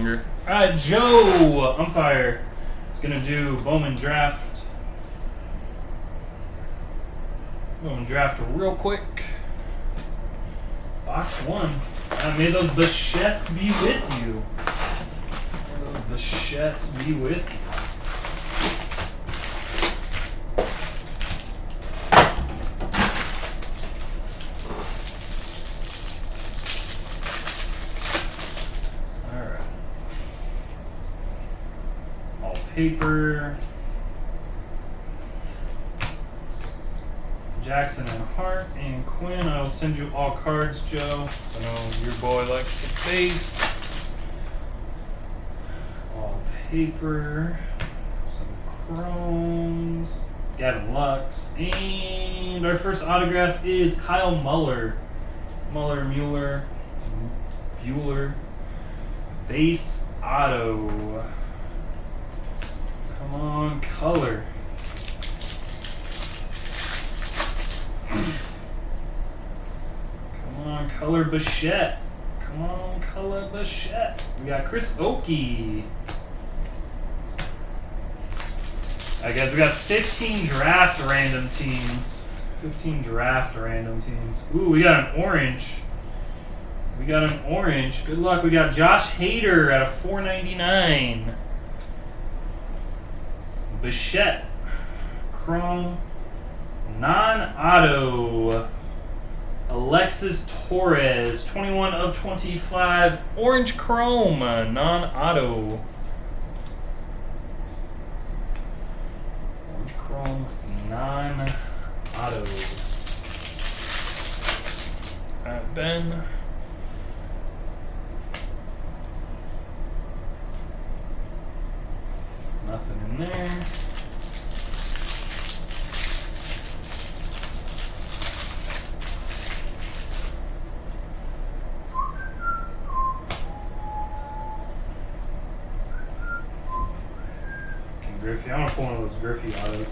longer. All right, Joe, umpire, is going to do Bowman draft. Bowman draft real quick. Box 1. May those Bichettes be with you. May those Bichettes be with you. Paper, Jackson and Hart and Quinn. I will send you all cards, Joe. I know your boy likes the face. All paper, some chromes, Gavin Lux, and our first autograph is Kyle Mueller. Bueller, base auto. Come on, color. Come on, color Bichette. Come on, color Bichette. We got Chris Oakey. Alright, guys, we got 15 draft random teams. 15 draft random teams. Ooh, we got an orange. We got an orange. Good luck. We got Josh Hader at a $4.99. Bichette, chrome, non-auto, Alexis Torres, 21 of 25, orange chrome, non-auto. Orange chrome, non-auto. All right, Ben. Nothing in there. Okay, Griffey. I want to pull one of those Griffey autos.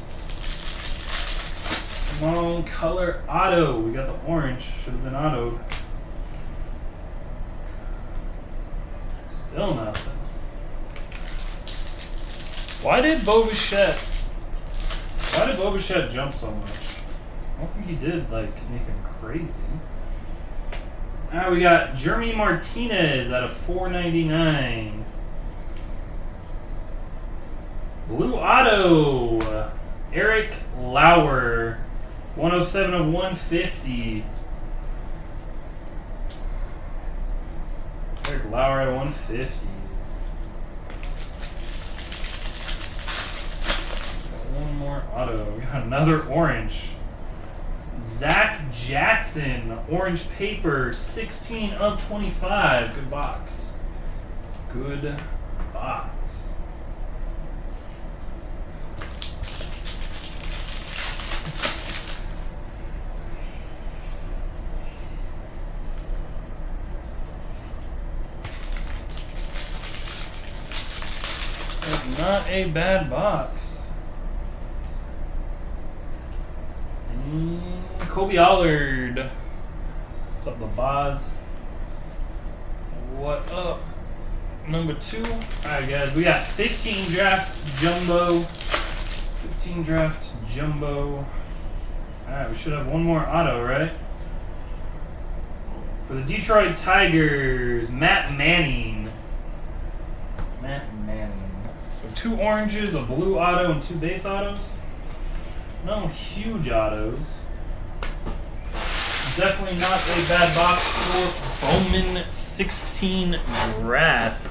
Come on, color auto. We got the orange. Should have been autoed. Still nothing. Why did Bo Bichette jump so much? I don't think he did like anything crazy. Alright, we got Jeremy Martinez at a $4.99. Blue auto, Eric Lauer, 107 of 150. Eric Lauer at a 150. One more auto. We got another orange. Zach Jackson, orange paper, 16 of 25. Good box. Good box. That's not a bad box. Kobe Allard. What's up, the Boz? What up? Number 2. Alright, guys, we got 15 draft jumbo. 15 draft jumbo. Alright, we should have one more auto, right? For the Detroit Tigers, Matt Manning. Matt Manning. So 2 oranges, a blue auto, and 2 base autos. No huge autos. Definitely not a bad box for Bowman 16 draft.